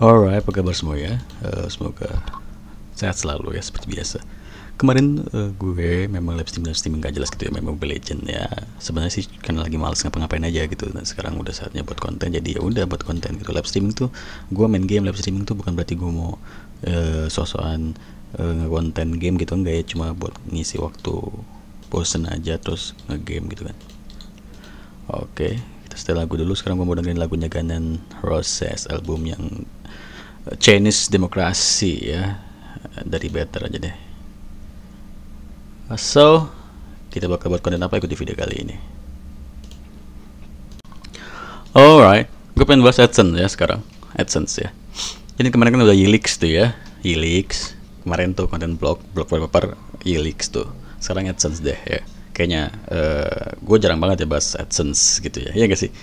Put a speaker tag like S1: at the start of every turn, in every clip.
S1: Alright, apa kabar semua ya? Semoga sehat selalu ya seperti biasa. Kemarin gue memang live streaming gak jelas gitu ya, memang Mobile Legend ya. Sebenarnya sih karena lagi males ngapa-ngapain aja gitu. Nah sekarang udah saatnya buat konten, jadi ya udah buat konten gitu. Live streaming tuh, gue main game live streaming tuh bukan berarti gue mau sosokan nge-konten game gitu, enggak ya, cuma buat ngisi waktu bosen aja terus nge-game gitu kan. Oke, kita setel lagu dulu. Sekarang gue mau dengerin lagunya Guns N' Roses, album yang Chinese Demokrasi ya, dari Better aja deh. So, kita bakal buat konten apa, ikuti video kali ini. Alright, gue pengen bahas AdSense ya sekarang. AdSense ya. Jadi kemarin kan udah Yelix tuh ya, Yelix. Kemarin tuh konten blog wallpaper Yelix tuh. Sekarang AdSense deh ya. Kayaknya gue jarang banget ya bahas AdSense gitu ya. Iya gak sih?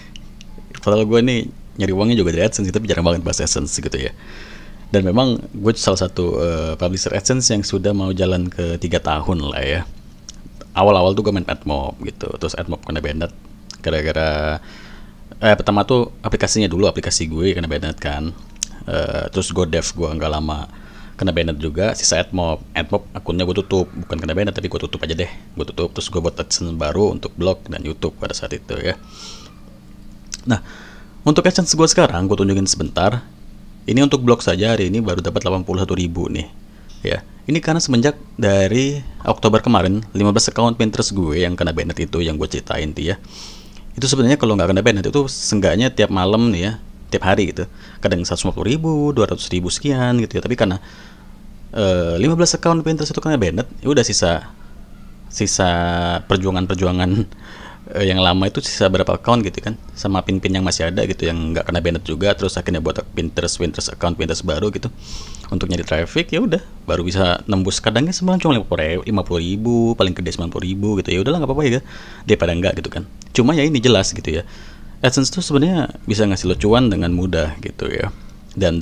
S1: Padahal gue nih nyari uangnya juga dari AdSense, tapi jarang banget bahas AdSense gitu ya. Dan memang gue salah satu publisher AdSense yang sudah mau jalan ke 3 tahun lah ya. Awal-awal tuh gue main AdMob gitu, terus AdMob kena banned gara-gara pertama tuh aplikasinya dulu, aplikasi gue kena banned kan. Terus GoDev gue nggak lama kena banned juga, sisa AdMob akunnya gue tutup, bukan kena banned tapi gue tutup aja deh, gue tutup. Terus gue buat AdSense baru untuk blog dan YouTube pada saat itu ya. Nah, untuk AdSense gue sekarang gue tunjukin sebentar. Ini untuk blog saja hari ini baru dapat 81.000 nih. Ya, ini karena semenjak dari Oktober kemarin 15 account Pinterest gue yang kena banned itu yang gue ceritain tuh ya. Itu sebenarnya kalau nggak kena banned itu seenggaknya tiap malam nih ya, tiap hari gitu. Kadang 150.000, 200.000 sekian gitu ya. Tapi karena 15 account Pinterest itu kena banned, ya udah sisa perjuangan yang lama itu sisa berapa account gitu kan, sama pin-pin yang masih ada gitu yang nggak kena banned juga. Terus akhirnya buat Pinterest account Pinterest baru gitu untuk nyari traffic. Ya udah baru bisa nembus, kadangnya sebulan cuma 50.000, paling gede 90.000 gitu. Ya udahlah nggak apa-apa ya, daripada enggak gitu kan. Cuma ya ini jelas gitu ya, AdSense tuh sebenarnya bisa ngasih lo cuan dengan mudah gitu ya, dan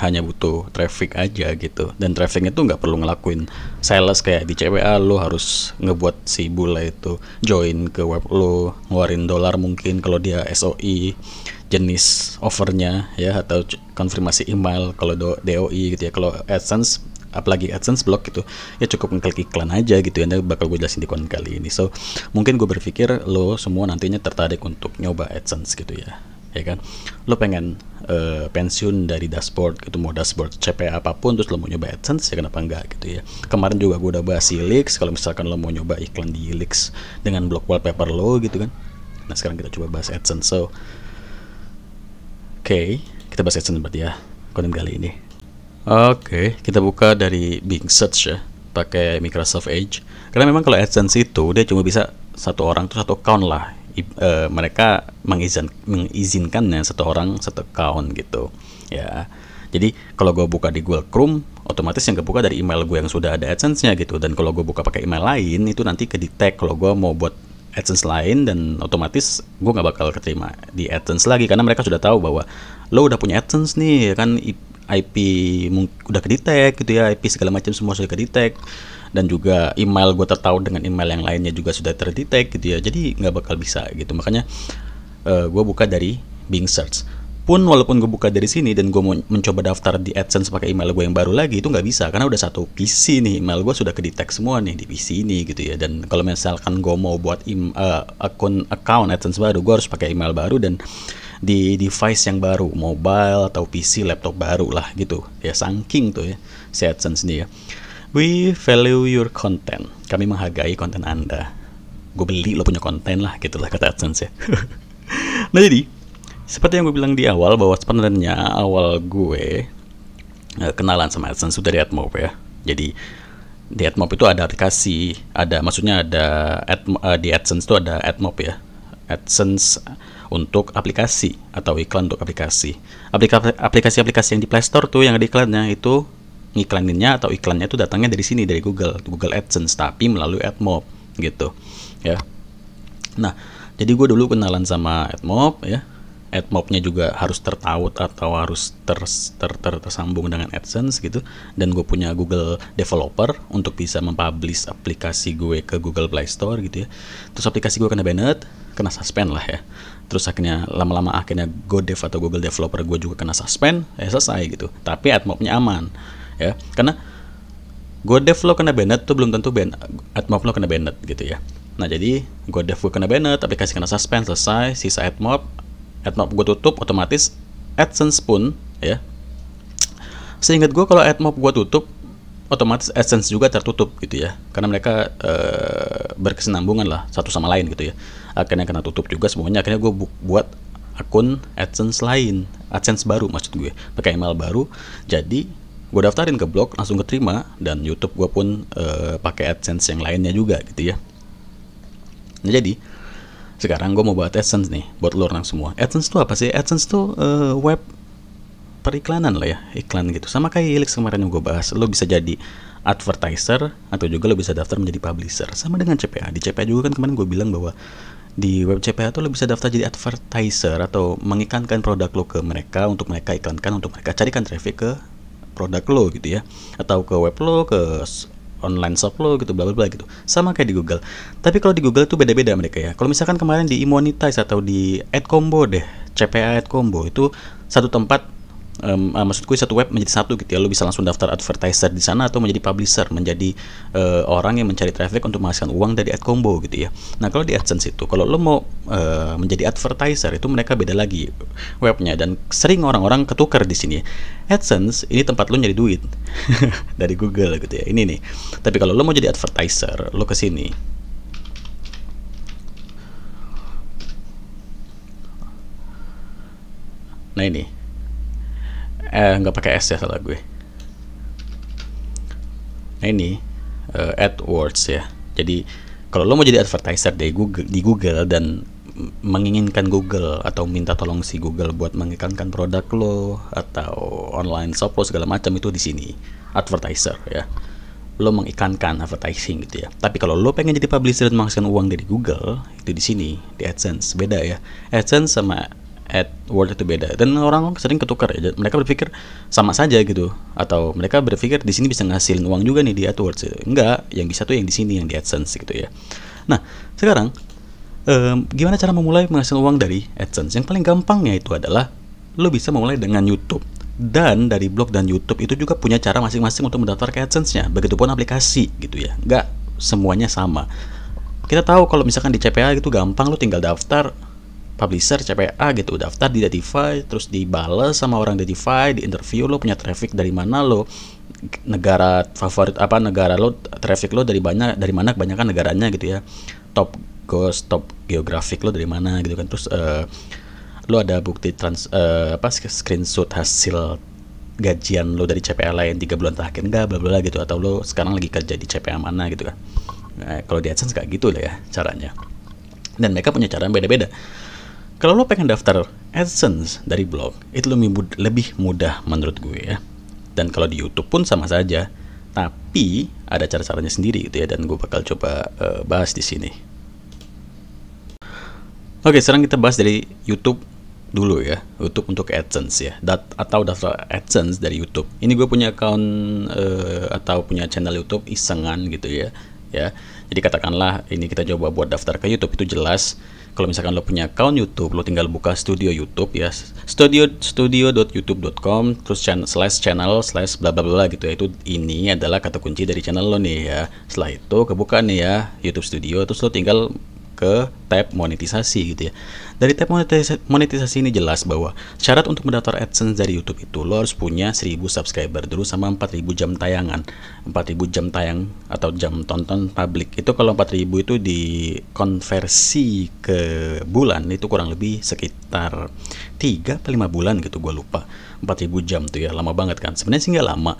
S1: hanya butuh traffic aja gitu. Dan trafficnya tuh nggak perlu ngelakuin sales kayak di CWA. Lo harus ngebuat si bule itu join ke web lo, ngeluarin dolar mungkin kalau dia SOI jenis offernya ya, atau konfirmasi email kalau DOI gitu ya. Kalau AdSense, apalagi AdSense blog gitu ya, cukup ngeklik iklan aja gitu ya. Nanti bakal gue jelasin di konten kali ini. So mungkin gue berpikir lo semua nantinya tertarik untuk nyoba AdSense gitu ya kan. Lo pengen pensiun dari dashboard gitu, mau dashboard CPA apapun, terus lo mau nyoba AdSense ya kenapa enggak gitu ya. Kemarin juga gue udah bahas Yelix, kalau misalkan lo mau nyoba iklan di Yelix dengan blog wallpaper lo gitu kan. Nah sekarang kita coba bahas AdSense. So oke, kita bahas AdSense berarti ya konten kali ini. Oke, kita buka dari Bing Search ya, pakai Microsoft Edge. Karena memang kalau AdSense itu dia cuma bisa satu orang tuh satu account lah. Mereka mengizinkannya satu orang satu account gitu ya. Jadi kalau gue buka di Google Chrome, otomatis yang kebuka dari email gue yang sudah ada AdSense-nya gitu. Dan kalau gue buka pakai email lain, itu nanti ke detect kalau gue mau buat AdSense lain, dan otomatis gue nggak bakal keterima di AdSense lagi karena mereka sudah tahu bahwa lo udah punya AdSense nih ya kan. IP udah kedetek gitu ya, IP segala macam semua sudah kedetek, dan juga email gue tertahu dengan email yang lainnya juga sudah terdetek gitu ya. Jadi nggak bakal bisa gitu. Makanya gue buka dari Bing Search. Pun walaupun gue buka dari sini dan gue mau mencoba daftar di AdSense pakai email gue yang baru lagi, itu nggak bisa karena udah satu PC nih, email gue sudah kedetek semua nih di PC ini gitu ya. Dan kalau misalkan gue mau buat account AdSense baru, gue harus pakai email baru dan di device yang baru, mobile atau PC, laptop baru lah gitu ya. Saking tuh ya si AdSense ini ya. We value your content, kami menghargai konten Anda. Gue beli lo punya konten lah gitulah kata AdSense ya. Nah jadi seperti yang gue bilang di awal, bahwa sebenarnya awal gue kenalan sama AdSense itu dari AdMob ya. Jadi di AdMob itu ada aplikasi, maksudnya di AdSense itu ada AdMob ya, AdSense untuk aplikasi atau iklan untuk aplikasi yang di Play Store tuh yang ada iklannya itu, ngiklaninnya atau iklannya itu datangnya dari sini, dari Google AdSense, tapi melalui AdMob gitu ya. Nah jadi gue dulu kenalan sama AdMob ya. AdMob-nya juga harus tertaut atau harus tersambung dengan AdSense gitu. Dan gue punya Google Developer untuk bisa mempublish aplikasi gue ke Google Play Store gitu ya. Terus aplikasi gue kena banned kena suspend lah ya. Terus akhirnya lama-lama akhirnya GoDev atau Google Developer gue juga kena suspend, ya selesai gitu. Tapi AdMob-nya aman ya, karena GoDev lo kena banned tuh belum tentu AdMob lo kena banned gitu ya. Nah jadi GoDev gue kena banned, aplikasi kena suspend, selesai. Sisa AdMob gue tutup, otomatis AdSense pun ya. Seingat gue kalau AdMob gue tutup, otomatis AdSense juga tertutup gitu ya, karena mereka berkesinambungan lah satu sama lain gitu ya. Akhirnya kena tutup juga semuanya. Akhirnya gue buat akun AdSense lain, AdSense baru maksud gue, pakai email baru. Jadi gue daftarin ke blog, langsung keterima, dan YouTube gue pun pakai AdSense yang lainnya juga gitu ya. Nah jadi sekarang gue mau buat AdSense nih buat lo orang semua. AdSense tuh apa sih? AdSense tuh web periklanan lah ya, iklan gitu. Sama kayak Helix kemarin yang gue bahas, lo bisa jadi advertiser atau juga lo bisa daftar menjadi publisher. Sama dengan CPA. Di CPA juga kan kemarin gue bilang bahwa di web CPA tuh lo bisa daftar jadi advertiser atau mengiklankan produk lo ke mereka, untuk mereka iklankan, untuk mereka carikan traffic ke produk lo gitu ya, atau ke web lo, ke online shop lo gitu, bla bla bla gitu. Sama kayak di Google. Tapi kalau di Google tuh beda-beda mereka ya. Kalau misalkan kemarin di Monetize atau di AdCombo deh, CPA AdCombo itu satu tempat, maksudku satu web menjadi satu gitu ya. Lo bisa langsung daftar advertiser di sana atau menjadi publisher, menjadi orang yang mencari traffic untuk menghasilkan uang dari AdCombo gitu ya. Nah kalau di AdSense itu, kalau lo mau menjadi advertiser itu mereka beda lagi webnya, dan sering orang-orang ketukar di sini. AdSense ini tempat lo nyari duit dari Google gitu ya. Ini nih. Tapi kalau lo mau jadi advertiser, lo ke sini. Nah ini. Nggak pakai S ya, salah gue. Nah ini AdWords ya. Jadi kalau lo mau jadi advertiser di Google dan menginginkan Google atau minta tolong si Google buat mengiklankan produk lo atau online shop lo segala macam, itu di sini advertiser ya. Lo mengiklankan, advertising gitu ya. Tapi kalau lo pengen jadi publisher dan menghasilkan uang dari Google, itu di sini di AdSense. Beda ya. AdSense sama AdWords itu beda, dan orang sering ketukar ya. Mereka berpikir sama saja gitu, atau mereka berpikir di sini bisa ngasilin uang juga nih di AdWords. Enggak, yang bisa tuh yang di sini, yang di AdSense gitu ya. Nah sekarang gimana cara memulai menghasilkan uang dari AdSense? Yang paling gampangnya itu adalah lo bisa memulai dengan YouTube, dan dari blog dan YouTube itu juga punya cara masing-masing untuk mendaftar ke AdSense-nya. Begitupun aplikasi gitu ya, enggak semuanya sama. Kita tahu kalau misalkan di CPA gitu gampang, lo tinggal daftar publisher CPA gitu, daftar di Datify, terus dibales sama orang Datify, di interview lo punya traffic dari mana, lo negara favorit apa, negara lo traffic lo dari mana kebanyakan negaranya gitu ya, top geografik lo dari mana gitu kan. Terus lo ada bukti screenshot hasil gajian lo dari CPA lain 3 bulan terakhir enggak, bla bla gitu, atau lo sekarang lagi kerja di CPA mana gitu kan. Nah, kalau di AdSense kayak gitu lah ya caranya, dan mereka punya cara yang beda-beda. Kalau lo pengen daftar AdSense dari blog, itu lebih mudah menurut gue ya. Dan kalau di YouTube pun sama saja, tapi ada cara-caranya sendiri gitu ya, dan gue bakal coba bahas di sini. Oke, sekarang kita bahas dari YouTube dulu ya. YouTube untuk AdSense ya, atau daftar AdSense dari YouTube. Ini gue punya account atau punya channel YouTube isengan gitu ya. Jadi katakanlah ini kita coba buat daftar ke YouTube, itu jelas. Kalau misalkan lo punya account YouTube, lo tinggal buka studio YouTube ya, studio.youtube.com, terus channel bla bla bla gitu ya. Itu ini adalah kata kunci dari channel lo nih ya. Setelah itu kebuka nih ya YouTube Studio, terus lo tinggal ke tab monetisasi gitu ya. Dari tab monetisasi ini jelas bahwa syarat untuk mendaftar AdSense dari YouTube itu lo harus punya 1000 subscriber dulu sama 4000 jam tayangan. 4000 jam tayang atau jam tonton publik. Itu kalau 4000 itu dikonversi ke bulan, itu kurang lebih sekitar 3 atau 5 bulan gitu, gue lupa. 4000 jam tuh ya, lama banget kan. Sebenarnya sih nggak lama.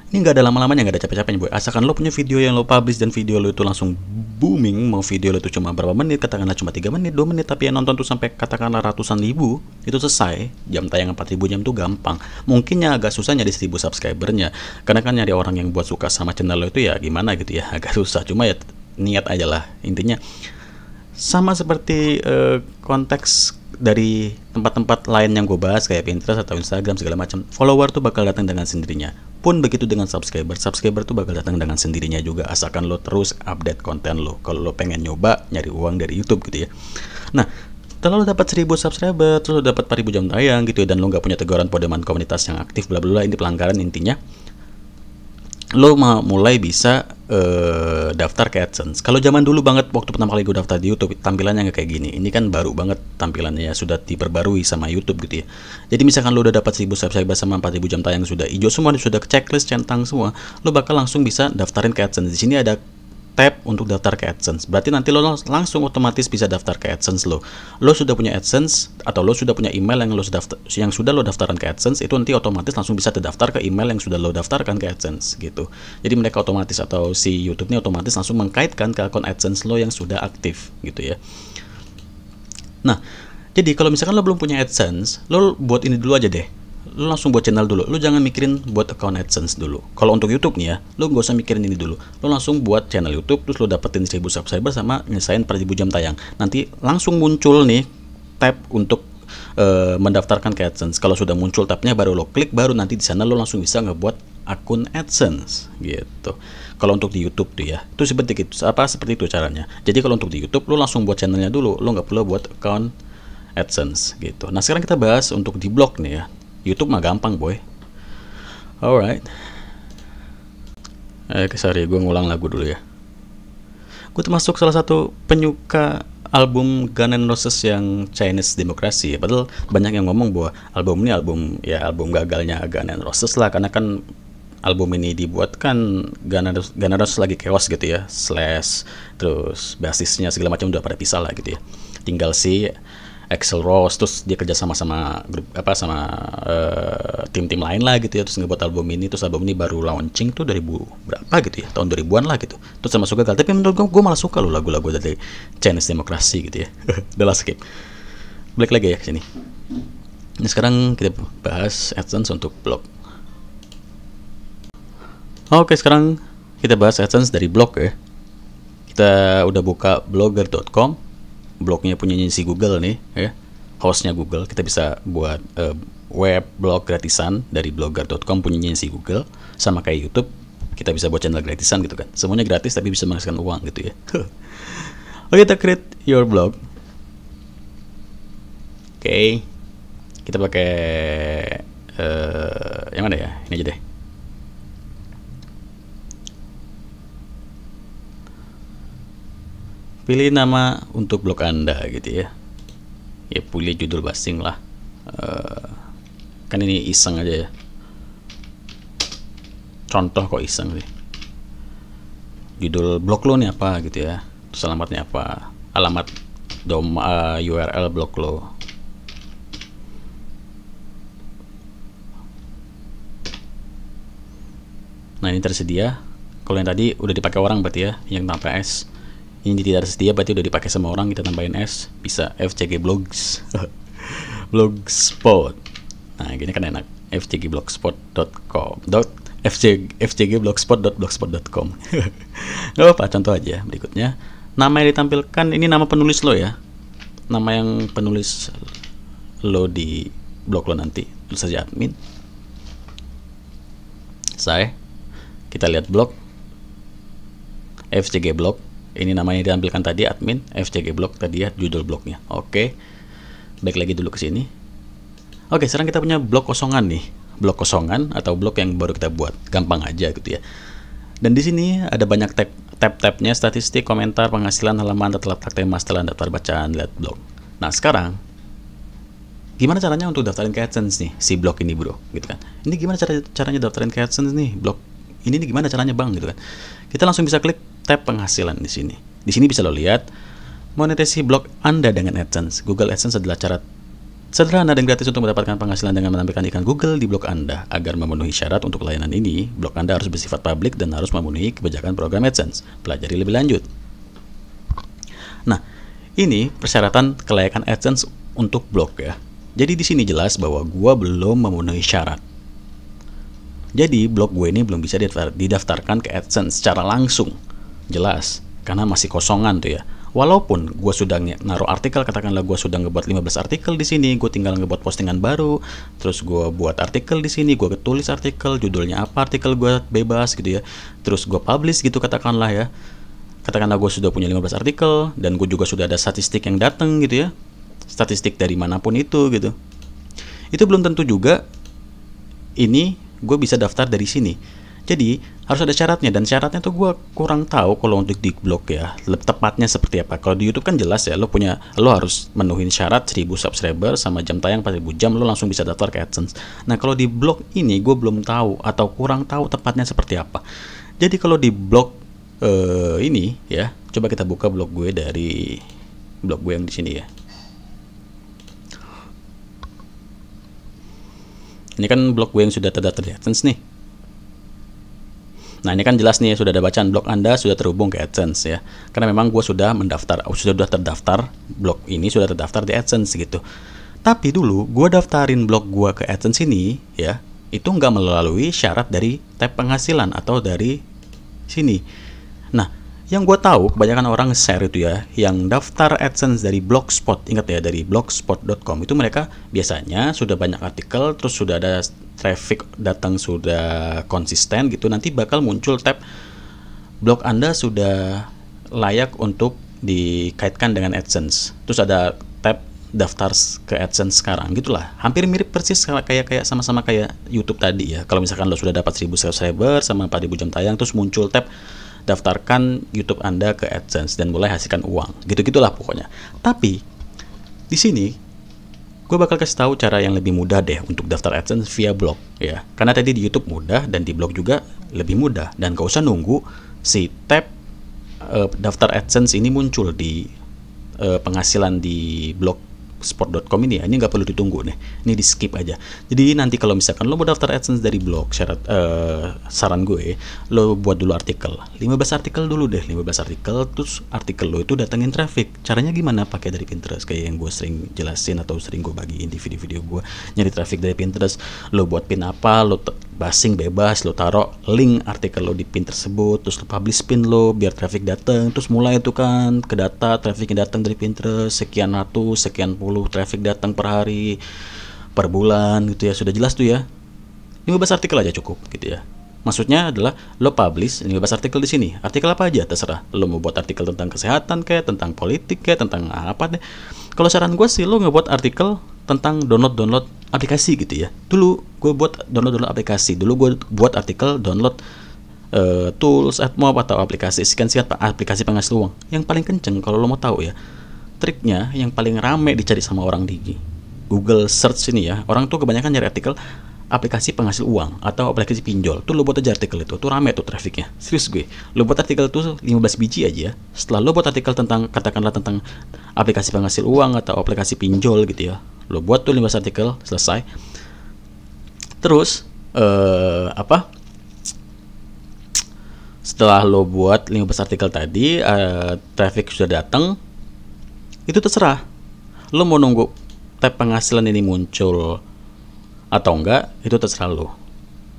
S1: Ini nggak ada lama-lamanya, nggak ada capek-capeknya boy. Asalkan lo punya video yang lo publish dan video lo itu langsung booming, mau video lo itu cuma berapa menit, katakanlah cuma 3 menit, 2 menit, tapi yang nonton tuh sampai katakanlah ratusan ribu, itu selesai. Jam tayang 4000 jam tuh gampang. Mungkin yang agak susah nyari 1000 subscribernya, karena kan nyari orang yang buat suka sama channel lo itu ya gimana gitu ya, agak susah. Cuma ya niat aja lah intinya. Sama seperti konteks dari tempat-tempat lain yang gue bahas kayak Pinterest atau Instagram segala macam, follower tuh bakal datang dengan sendirinya. Pun begitu dengan subscriber tuh bakal datang dengan sendirinya juga, asalkan lo terus update konten lo. Kalau lo pengen nyoba nyari uang dari YouTube gitu ya. Nah, setelah lo dapat 1000 subscriber, terus lo dapat 4000 jam tayang gitu ya, dan lo nggak punya teguran podeman komunitas yang aktif bla bla bla, ini pelanggaran intinya. Lo mulai bisa daftar ke AdSense. Kalau zaman dulu banget waktu pertama kali gue daftar di YouTube, tampilannya nggak kayak gini. Ini kan baru banget tampilannya ya, sudah diperbarui sama YouTube gitu ya. Jadi misalkan lo udah dapat 1000 subscriber sama 4000 jam tayang sudah hijau semua, sudah checklist centang semua, lo bakal langsung bisa daftarin ke AdSense. Di sini ada tab untuk daftar ke AdSense. Berarti nanti lo langsung otomatis bisa daftar ke AdSense lo. Lo sudah punya AdSense atau lo sudah punya email yang sudah lo daftarkan ke AdSense, itu nanti otomatis langsung bisa terdaftar ke email yang sudah lo daftarkan ke AdSense gitu. Jadi mereka otomatis, atau si YouTube ini otomatis langsung mengkaitkan ke akun AdSense lo yang sudah aktif gitu ya. Nah, jadi kalau misalkan lo belum punya AdSense, lo buat ini dulu aja deh. Lo langsung buat channel dulu, lo jangan mikirin buat account AdSense dulu. Kalau untuk YouTube nih ya, lo gak usah mikirin ini dulu. Lo langsung buat channel YouTube, terus lo dapetin 1000 subscriber sama nyelesain 4000 jam tayang. Nanti langsung muncul nih tab untuk mendaftarkan ke AdSense. Kalau sudah muncul tabnya, baru lo klik, baru nanti di sana lo langsung bisa ngebuat akun AdSense gitu. Kalau untuk di YouTube tuh ya, itu seperti itu caranya. Jadi kalau untuk di YouTube, lo langsung buat channelnya dulu, lo nggak perlu buat account AdSense gitu. Nah sekarang kita bahas untuk di blog nih ya. YouTube mah gampang boy. Alright. Sorry, gue ngulang lagu dulu ya. Gue termasuk salah satu penyuka album Guns N' Roses yang Chinese Democracy. Padahal banyak yang ngomong bahwa album ini album gagalnya Guns N' Roses lah, karena kan album ini dibuat kan Guns N' Roses lagi chaos gitu ya, Slash, terus basisnya segala macam udah pada pisah lah gitu ya. Tinggal si Axl Rose, terus dia kerja sama grup tim-tim lain lah gitu ya, terus ngebuat album ini. Terus album ini baru launching tuh 2000 berapa gitu ya, tahun 2000-an lah gitu. Terus termasuk gagal, tapi menurut gue malah suka loh lagu-lagu dari Chinese Democracy gitu ya. Udah lah, skip. Balik lagi ya ke sini. Ini sekarang kita bahas AdSense untuk blog. Oke, sekarang kita bahas AdSense dari blog ya. Kita udah buka blogger.com. Blognya punya si Google nih ya, hostnya Google. Kita bisa buat web blog gratisan dari blogger.com, punyanya si Google. Sama kayak YouTube, kita bisa buat channel gratisan gitu kan. Semuanya gratis tapi bisa menghasilkan uang gitu ya. Oke, kita create your blog. Oke, kita pakai yang mana ya, ini aja deh. Pilih nama untuk blog Anda gitu ya. Ya pilih judul basing lah. Kan ini iseng aja ya. Contoh kok iseng sih. Judul blog lo nih apa gitu ya. Terus alamatnya apa? Alamat URL blog lo. Nah ini tersedia. Kalau yang tadi udah dipakai orang berarti ya, yang tanpa S. Ini tidak tersedia berarti udah dipakai sama orang, kita tambahin S, bisa FCG Blogs. Blogspot. Nah gini kan enak, fcgblogspot.com fcgblogspot.blogspot.com. Gak apa, contoh aja berikutnya. Nama yang ditampilkan ini nama penulis lo ya, nama yang penulis lo di blog lo nanti. Tulis saja admin. Kita lihat blog FCG Blog. Ini namanya ditampilkan tadi, admin FCG Blog tadi ya, judul blognya. Oke, baik lagi dulu ke sini. Oke, sekarang kita punya blog kosongan nih, blog kosongan atau blog yang baru kita buat, gampang aja gitu ya. Dan di sini ada banyak tab-tabnya, statistik, komentar, penghasilan, halaman, letak tema, setelah daftar bacaan, lihat blog. Nah sekarang, gimana caranya untuk daftarin ke AdSense nih, si blog ini bro, gitu kan? Ini gimana caranya daftarin ke AdSense nih, blog ini nih gimana caranya bang, gitu kan? Kita langsung bisa klik tab penghasilan di sini. Di sini bisa lo lihat monetisasi blog Anda dengan AdSense. Google AdSense adalah cara sederhana dan gratis untuk mendapatkan penghasilan dengan menampilkan iklan Google di blog Anda. Agar memenuhi syarat untuk layanan ini, blog Anda harus bersifat publik dan harus memenuhi kebijakan program AdSense. Pelajari lebih lanjut. Nah, ini persyaratan kelayakan AdSense untuk blog ya. Jadi di sini jelas bahwa gua belum memenuhi syarat. Jadi blog gue ini belum bisa didaftarkan ke AdSense secara langsung. Jelas, karena masih kosongan tuh ya. Walaupun gue sudah naruh artikel, katakanlah gue sudah ngebuat 15 artikel di sini, gue tinggal ngebuat postingan baru, terus gue buat artikel di sini, gue tulis artikel, judulnya apa, artikel gue bebas gitu ya, terus gue publish gitu katakanlah ya. Katakanlah gue sudah punya 15 artikel, dan gue juga sudah ada statistik yang datang gitu ya, statistik dari manapun itu gitu. Itu belum tentu juga ini gue bisa daftar dari sini. Jadi harus ada syaratnya, dan syaratnya tuh gue kurang tahu kalau untuk di blog ya tepatnya seperti apa. Kalau di YouTube kan jelas ya, lo harus menuhin syarat 1000 subscriber sama jam tayang 4000 jam, lo langsung bisa daftar ke AdSense. Nah kalau di blog ini gue belum tahu atau kurang tahu tepatnya seperti apa. Jadi kalau di blog ini ya, coba kita buka blog gue dari blog gue yang di sini ya. Ini kan blog gue yang sudah terdaftar di AdSense nih. Nah ini kan jelas nih, sudah ada bacaan blog Anda sudah terhubung ke AdSense ya. Karena memang gue sudah terdaftar, blog ini sudah terdaftar di AdSense gitu. Tapi dulu gue daftarin blog gue ke AdSense ini ya, itu nggak melalui syarat dari tab penghasilan atau dari sini. Nah yang gue tahu kebanyakan orang share itu ya, yang daftar AdSense dari Blogspot, ingat ya, dari blogspot.com itu mereka biasanya sudah banyak artikel, terus sudah ada traffic datang sudah konsisten gitu, nanti bakal muncul tab blog Anda sudah layak untuk dikaitkan dengan AdSense. Terus ada tab daftar ke AdSense sekarang gitulah. Hampir mirip persis kayak sama-sama kayak YouTube tadi ya. Kalau misalkan lo sudah dapat 1000 subscriber sama 4000 jam tayang, terus muncul tab daftarkan YouTube Anda ke AdSense dan mulai hasilkan uang. Gitu-gitulah pokoknya. Tapi di sini gue bakal kasih tahu cara yang lebih mudah deh untuk daftar AdSense via blog ya. Karena tadi di YouTube mudah dan di blog juga lebih mudah, dan gak usah nunggu si tab daftar AdSense ini muncul di penghasilan di blogspot.com ini ya. Ini nggak perlu ditunggu nih, ini di skip aja. Jadi nanti kalau misalkan lo mau daftar AdSense dari blog, saran gue lo buat dulu artikel, 15 artikel dulu deh, 15 artikel, terus artikel lo itu datengin traffic. Caranya gimana? Pakai dari Pinterest kayak yang gue sering jelasin atau sering gue bagiin di video-video gue. Nyari traffic dari Pinterest, lo buat pin apa, lo basing bebas, lo taruh link artikel lo di pin tersebut, terus lo publish pin lo biar traffic datang, terus mulai itu kan ke data traffic yang datang dari Pinterest, sekian ratus, sekian puluh traffic datang per hari, per bulan gitu ya. Sudah jelas tuh ya, 15 artikel aja cukup gitu ya. Maksudnya adalah lo publish 15 artikel di sini, artikel apa aja terserah. Lo mau buat artikel tentang kesehatan kayak, tentang politik kayak, tentang apa deh. Kalau saran gue sih lo ngebuat artikel tentang download aplikasi gitu ya. Dulu gue buat download aplikasi, dulu gue buat artikel download tools, AdMob atau aplikasi sekian-sekian aplikasi penghasil uang. Yang paling kenceng kalau lo mau tahu ya, triknya yang paling rame dicari sama orang di Google search ini ya, orang tuh kebanyakan nyari artikel aplikasi penghasil uang atau aplikasi pinjol. Tuh lo buat aja artikel itu, tuh rame tuh trafficnya. Serius gue, lo buat artikel tuh 15 biji aja. Setelah lo buat artikel tentang, katakanlah tentang aplikasi penghasil uang atau aplikasi pinjol gitu ya, lo buat tuh 15 artikel, selesai. Terus setelah lo buat 15 artikel tadi, traffic sudah datang, itu terserah lo mau nunggu tab penghasilan ini muncul atau enggak, itu terserah lo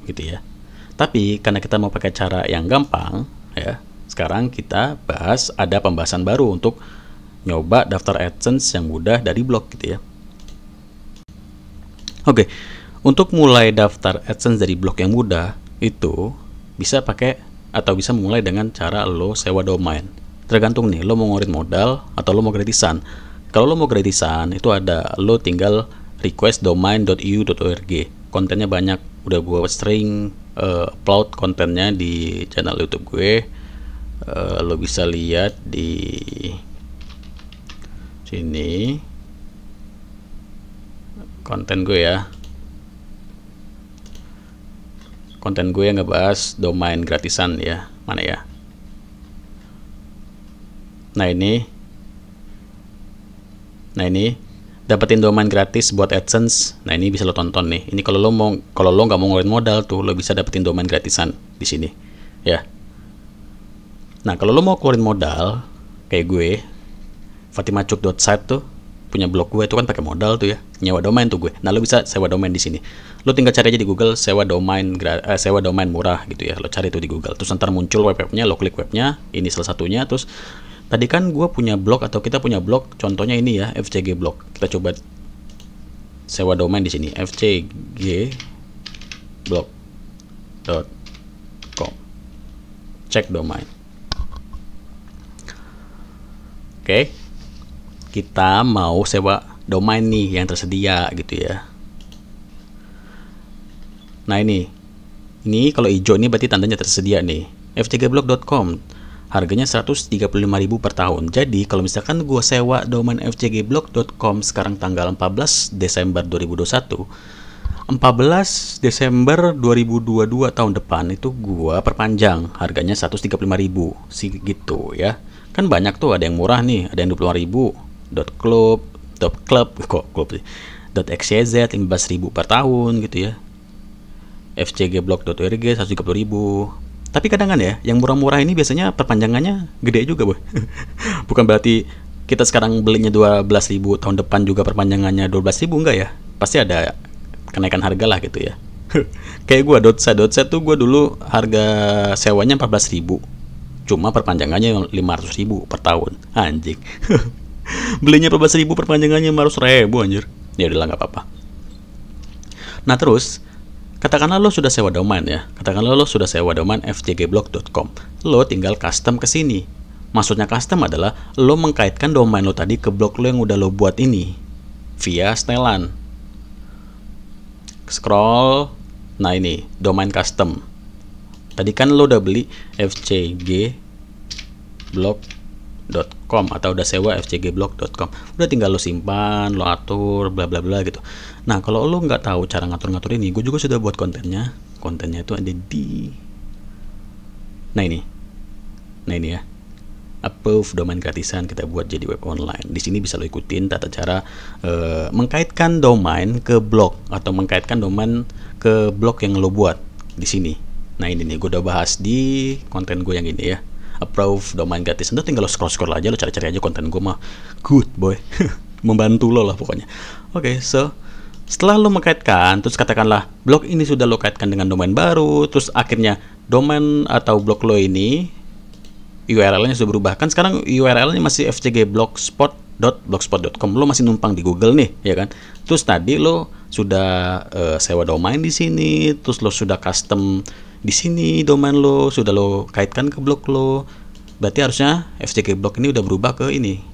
S1: gitu ya. Tapi karena kita mau pakai cara yang gampang ya, sekarang kita bahas, ada pembahasan baru untuk nyoba daftar AdSense yang mudah dari blog gitu ya. Oke, untuk mulai daftar AdSense dari blog yang mudah itu bisa pakai atau bisa mulai dengan cara lo sewa domain. Tergantung nih, lo mau ngeluarin modal atau lo mau gratisan. Kalau lo mau gratisan itu ada, lo tinggal request domain.eu.org. Kontennya banyak, udah gue sering upload kontennya di channel YouTube gue. Lo bisa lihat di sini konten gue ya. Konten gue yang ngebahas domain gratisan ya, mana ya? Nah ini dapetin domain gratis buat AdSense. Nah ini bisa lo tonton nih. Ini kalau lo nggak mau ngeluarin modal tuh, lo bisa dapetin domain gratisan di sini ya. Nah kalau lo mau keluarin modal kayak gue, fatimachuk.site tuh punya blog gue itu kan pakai modal tuh ya, nyewa domain tuh gue. Nah lo bisa sewa domain di sini. Lo tinggal cari aja di Google sewa domain murah gitu ya. Lo cari tuh di Google, terus ntar muncul webnya, lo klik webnya, ini salah satunya, terus Tadi kan gue punya blog atau kita punya blog, contohnya ini ya, FCG blog. Kita coba sewa domain di sini, fcgblog.com. Cek domain. Oke. Kita mau sewa domain nih yang tersedia gitu ya. Nah ini kalau hijau ini berarti tandanya tersedia nih, fcgblog.com. Harganya 135.000 per tahun. Jadi kalau misalkan gue sewa domain fcgblog.com sekarang tanggal 14 Desember 2021, 14 Desember 2022 tahun depan itu gue perpanjang, harganya 135.000 sih gitu ya. Kan banyak tuh, ada yang murah nih, ada yang 25.000, .club kok club sih, .xyz 15.000 per tahun gitu ya. fcgblog.org 130.000. Tapi kadang kan ya, yang murah-murah ini biasanya perpanjangannya gede juga boy. Bukan berarti kita sekarang belinya 12.000, tahun depan juga perpanjangannya 12.000, enggak ya. Pasti ada kenaikan harga lah gitu ya. Kayak gue dotset tuh gue dulu harga sewanya 14.000, cuma perpanjangannya 500.000 per tahun. Anjing. Belinya 14.000, perpanjangannya 500.000 anjir. Ya udah nggak apa-apa. Nah terus, katakanlah lo sudah sewa domain ya. Katakanlah lo sudah sewa domain fcgblog.com. Lo tinggal custom ke sini. Maksudnya custom adalah lo mengkaitkan domain lo tadi ke blog lo yang udah lo buat ini via setelan. Scroll. Nah ini domain custom. Tadi kan lo udah beli fcgblog.com atau udah sewa fcgblog.com. Udah tinggal lo simpan, lo atur, bla bla bla gitu. Nah kalau lo nggak tahu cara ngatur-ngatur ini, gue juga sudah buat kontennya. Kontennya itu ada di, nah ini ya, approve domain gratisan kita buat jadi web online. Di sini bisa lo ikutin tata cara mengkaitkan domain ke blog atau mengkaitkan domain ke blog yang lo buat di sini. Nah ini nih gue udah bahas di konten gue yang ini ya, approve domain gratisan. Lo tinggal lo scroll aja, lo cari-cari aja konten gue mah good boy. Membantu lo lah pokoknya. Oke, so setelah lo mengkaitkan, terus katakanlah blog ini sudah lo kaitkan dengan domain baru, terus akhirnya domain atau blog lo ini URL-nya sudah berubah. Kan sekarang URL-nya masih fcgblogspot.blogspot.com. Lo masih numpang di Google nih, ya kan? Terus tadi lo sudah sewa domain di sini, terus lo sudah custom di sini domain lo, sudah lo kaitkan ke blog lo. Berarti harusnya fcgblog ini udah berubah ke ini.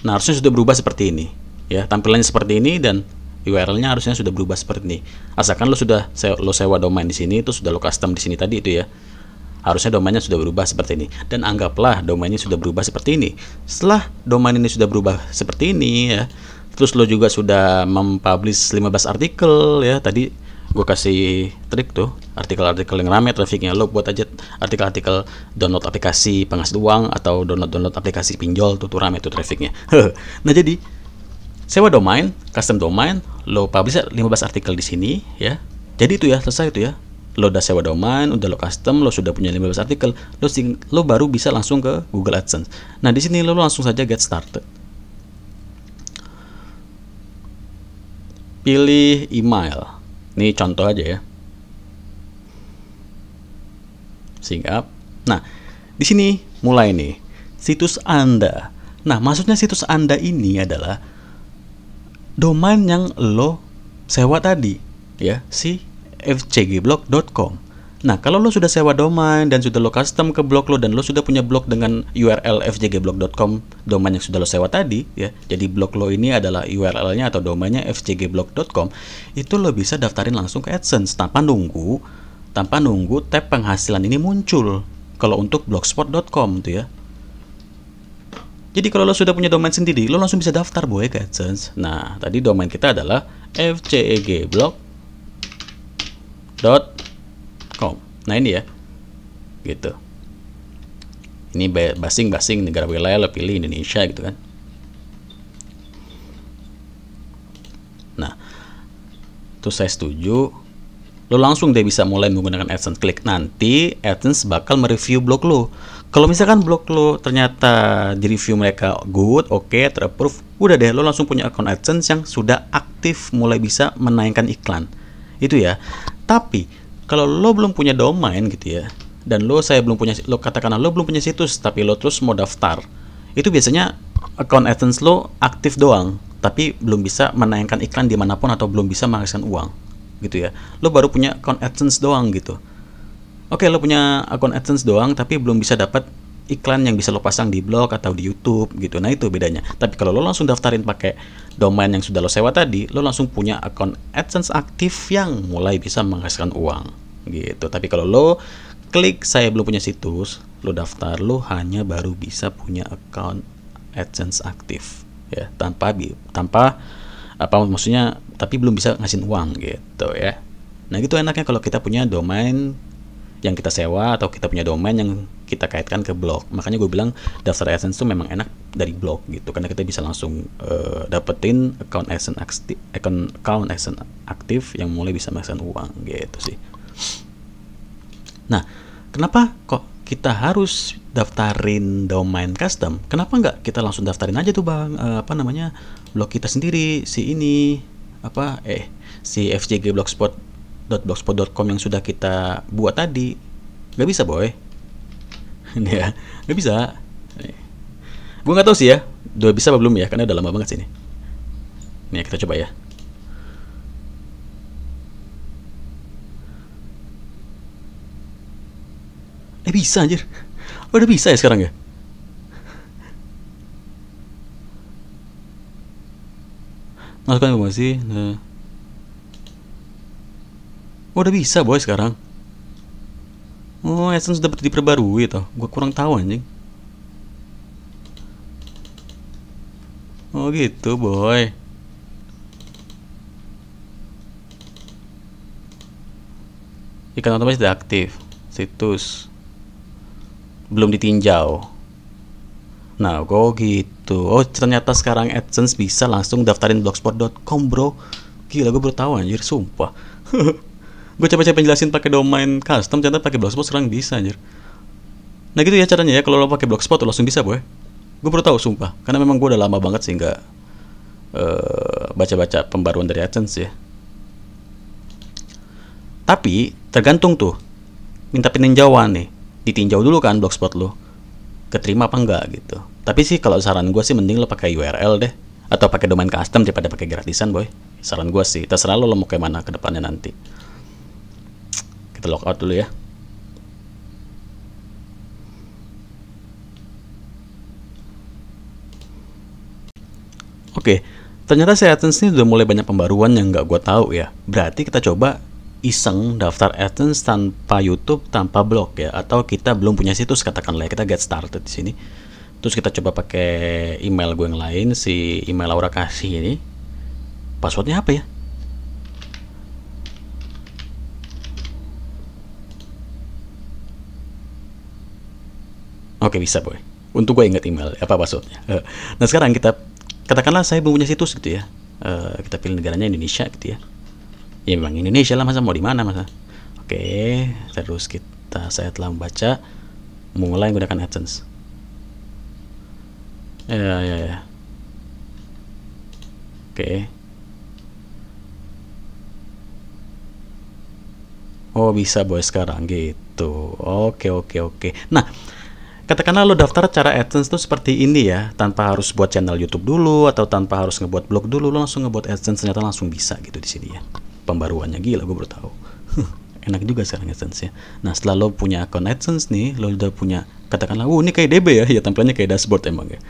S1: Nah harusnya sudah berubah seperti ini ya, tampilannya seperti ini dan URL-nya harusnya sudah berubah seperti ini. Asalkan lo sudah sewa domain di sini, itu sudah lo custom di sini tadi itu ya, harusnya domainnya sudah berubah seperti ini. Dan anggaplah domainnya sudah berubah seperti ini. Setelah domain ini sudah berubah seperti ini ya, terus lo juga sudah mempublish 15 artikel ya. Tadi gue kasih trik tuh, artikel-artikel yang rame trafficnya. Lo buat aja artikel-artikel download aplikasi penghasil uang atau download aplikasi pinjol, tuh rame tuh trafficnya. Nah jadi sewa domain, custom domain, lo publish 15 artikel di sini ya. Jadi itu ya, selesai itu ya. Lo udah sewa domain, udah lo custom, lo sudah punya 15 artikel, lo baru bisa langsung ke Google AdSense. Nah di sini lo langsung saja get started. Pilih email. Ini contoh aja ya. Singkat. Nah, di sini mulai nih situs Anda. Nah, maksudnya situs Anda ini adalah domain yang lo sewa tadi ya, si fcgblog.com. Nah, kalau lo sudah sewa domain dan sudah lo custom ke blog lo dan lo sudah punya blog dengan URL fcgblog.com, domain yang sudah lo sewa tadi ya. Jadi blog lo ini adalah URL-nya atau domainnya fcgblog.com. Itu lo bisa daftarin langsung ke AdSense tanpa nunggu tab penghasilan ini muncul. Kalau untuk blogspot.com tuh ya. Jadi kalau lo sudah punya domain sendiri, lo langsung bisa daftar boy ke AdSense. Nah, tadi domain kita adalah fcgblog.com. Nah ini ya, gitu. Ini basing negara wilayah, lo pilih Indonesia gitu kan. Nah, terus saya setuju. Lo langsung deh bisa mulai menggunakan AdSense. Klik nanti AdSense bakal mereview blog lo. Kalau misalkan blog lo ternyata di review mereka good, oke, terapprove, udah deh lo langsung punya akun AdSense yang sudah aktif, mulai bisa menaikkan iklan. Itu ya. Tapi kalau lo belum punya domain gitu ya, dan saya belum punya, katakanlah lo belum punya situs tapi lo terus mau daftar, itu biasanya account AdSense lo aktif doang, tapi belum bisa menayangkan iklan dimanapun atau belum bisa menghasilkan uang, gitu ya. Lo baru punya account AdSense doang gitu. Oke, lo punya account AdSense doang, tapi belum bisa dapat iklan yang bisa lo pasang di blog atau di YouTube gitu. Nah itu bedanya. Tapi kalau lo langsung daftarin pakai domain yang sudah lo sewa tadi, lo langsung punya account AdSense aktif yang mulai bisa menghasilkan uang gitu. Tapi kalau lo klik saya belum punya situs, lo daftar, lo hanya baru bisa punya account AdSense aktif ya, tanpa apa maksudnya, tapi belum bisa ngasihin uang gitu ya. Nah gitu enaknya kalau kita punya domain yang kita sewa atau kita punya domain yang kita kaitkan ke blog. Makanya gue bilang daftar AdSense itu memang enak dari blog gitu, karena kita bisa langsung dapetin account AdSense aktif yang mulai bisa menghasilkan uang gitu sih. Nah, kenapa kok kita harus daftarin domain custom? Kenapa nggak kita langsung daftarin aja tuh bang, blog kita sendiri, si fjgblogspot.blogspot.com yang sudah kita buat tadi? Nggak bisa boy. Ya, nggak bisa. Gue nggak tahu sih ya, udah bisa apa belum ya, karena udah lama banget sih ini. Nih kita coba ya. Bisa anjir. Udah bisa ya sekarang ya. Masukkan informasi. Nah. Udah bisa boy sekarang. Oh, AdSense sudah diperbarui toh. Gua kurang tahu anjing. Oh gitu boy. Iklan otomatis tidak aktif. Situs belum ditinjau. Nah, kok gitu. Oh, ternyata sekarang AdSense bisa langsung daftarin blogspot.com, bro. Gila, gue baru tahu anjir, sumpah. Gue capek-capek jelasin pakai domain custom, ternyata pakai blogspot sekarang bisa anjir. Nah, gitu ya caranya ya, kalau lo pakai blogspot lo langsung bisa, boy. Gue baru tahu sumpah, karena memang gue udah lama banget sih nggak baca-baca pembaruan dari AdSense ya. Tapi tergantung tuh, minta peninjauan nih. Ditinjau dulu kan blogspot lo, keterima apa enggak gitu. Tapi sih kalau saran gue sih mending lo pakai URL deh, atau pakai domain custom daripada pakai gratisan boy. Saran gue sih, terserah lo mau kayak mana ke depannya nanti. Kita logout dulu ya. Oke, ternyata si AdSense ini udah mulai banyak pembaruan yang nggak gue tahu ya. Berarti kita coba iseng daftar AdSense tanpa YouTube, tanpa blog ya, atau kita belum punya situs katakanlah ya, kita get started di sini. Terus kita coba pakai email gue yang lain, si email Laura kasih ini. Passwordnya apa ya? Oke bisa boy. Untuk gue ingat email apa passwordnya. Nah sekarang kita katakanlah saya belum punya situs gitu ya. Kita pilih negaranya Indonesia gitu ya. Ya memang Indonesia lah, masa mau di mana masa. Oke, terus saya telah membaca, mulai menggunakan AdSense. Ya. Oke. Oh bisa boy sekarang gitu. Oke. Nah, katakanlah lo daftar cara AdSense tuh seperti ini ya, tanpa harus buat channel YouTube dulu atau tanpa harus ngebuat blog dulu, lo langsung ngebuat AdSense, ternyata langsung bisa gitu di sini ya. Pembaruannya gila, gue baru tahu. Enak juga sekarang AdSense ya. Nah setelah lo punya akun AdSense nih, lo udah punya, katakanlah, ini kayak DB ya, ya tampilannya kayak dashboard emang ya.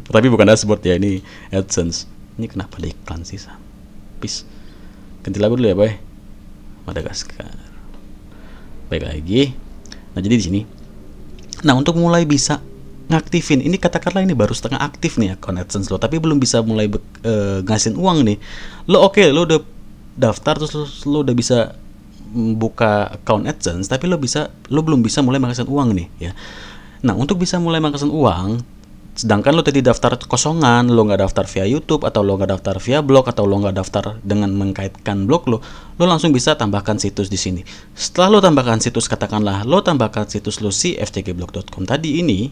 S1: Tapi bukan dashboard ya, ini AdSense. Ini kenapa ada iklan sih? Peace. Ganti lagu dulu ya boy. Madagaskar. Baik lagi. Nah jadi di sini. Nah untuk mulai bisa ngaktifin, ini katakanlah ini baru setengah aktif nih akun AdSense lo, tapi belum bisa mulai ngasihin uang nih. Lo udah daftar, terus lo udah bisa buka account AdSense, tapi lo belum bisa mulai menghasilkan uang nih ya. Nah untuk bisa mulai menghasilkan uang, sedangkan lo tadi daftar kosongan, lo nggak daftar via YouTube, atau lo nggak daftar via blog, atau lo nggak daftar dengan mengkaitkan blog lo langsung bisa tambahkan situs di sini. Setelah lo tambahkan situs, katakanlah lo tambahkan situs lo si fjgblog.com tadi ini,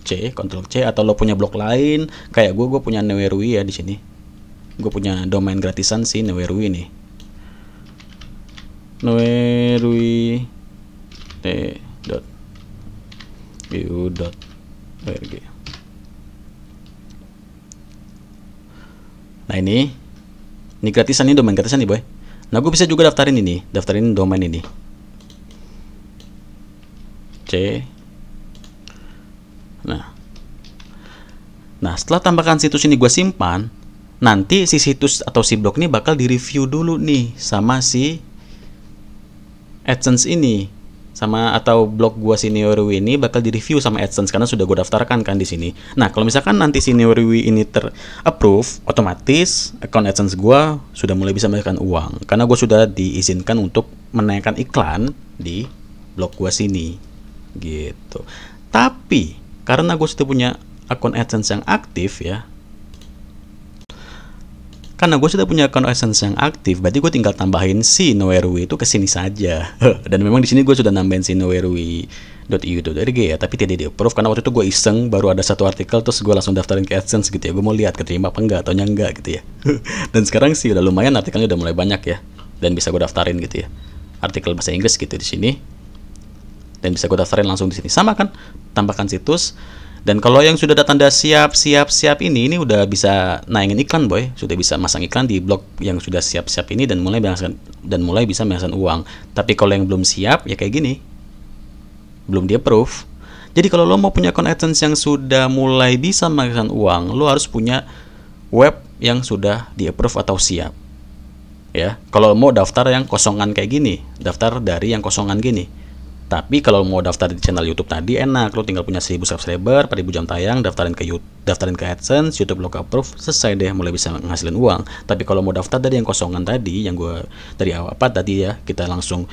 S1: Ctrl C, atau lo punya blog lain kayak gue punya Newerui ya di sini. Gue punya domain gratisan si Newerui nih. Newerui view.org. Nah ini gratisan, ini domain gratisan nih boy. Nah gue bisa juga daftarin domain ini. C. Nah setelah tambahkan situs ini gue simpan, nanti si situs atau si blog ini bakal direview dulu nih sama si AdSense ini, atau blog gua si Neoriwi ini bakal direview sama AdSense karena sudah gue daftarkan kan di sini. Nah kalau misalkan nanti si Neoriwi ini ter-approve, otomatis akun AdSense gua sudah mulai bisa mendapatkan uang karena gue sudah diizinkan untuk menaikkan iklan di blog gua sini gitu. Tapi karena gue sudah punya akun AdSense yang aktif ya, karena gue sudah punya akun AdSense yang aktif, berarti gue tinggal tambahin si Neoriwi itu ke sini saja. Dan memang di sini gue sudah nambahin si Neoriwi.eu.org ya, tapi tidak di-approve karena waktu itu gue iseng, baru ada satu artikel terus gue langsung daftarin ke AdSense gitu ya. Gue mau lihat keterima apa enggak, ataunya enggak gitu ya. Dan sekarang sih udah lumayan, artikelnya udah mulai banyak ya, dan bisa gue daftarin gitu ya. Artikel bahasa Inggris gitu di sini, dan bisa gue daftarin langsung di sini. Sama kan, tambahkan situs. Dan kalau yang sudah ada tanda siap ini udah bisa naikin iklan boy, sudah bisa masang iklan di blog yang sudah siap ini dan mulai bisa menghasilkan uang. Tapi kalau yang belum siap ya kayak gini, belum di approve. Jadi kalau lo mau punya akun AdSense yang sudah mulai bisa menghasilkan uang, lo harus punya web yang sudah di approve atau siap. Ya, kalau mau daftar yang kosongan kayak gini, daftar dari yang kosongan gini. Tapi kalau mau daftar di channel YouTube tadi enak, lo tinggal punya 1000 subscriber, 4000 jam tayang, daftarin ke AdSense, YouTube lo approve, selesai deh, mulai bisa menghasilkan uang. Tapi kalau mau daftar dari yang kosongan tadi, yang gue dari awal tadi ya, kita langsung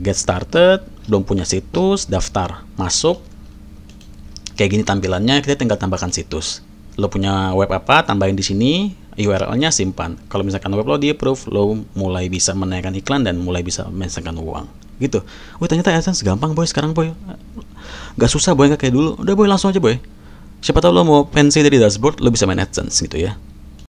S1: get started, belum punya situs, daftar, masuk, kayak gini tampilannya, kita tinggal tambahkan situs. Lo punya web apa, tambahin di sini, URL-nya simpan. Kalau misalkan web lo di approve, lo mulai bisa menaikkan iklan dan mulai bisa menghasilkan uang. Gitu. Wih ternyata AdSense gampang boy sekarang boy. Gak susah boy, gak kayak dulu. Udah boy langsung aja boy. Siapa tahu lo mau pensi dari dashboard, lo bisa main AdSense gitu ya.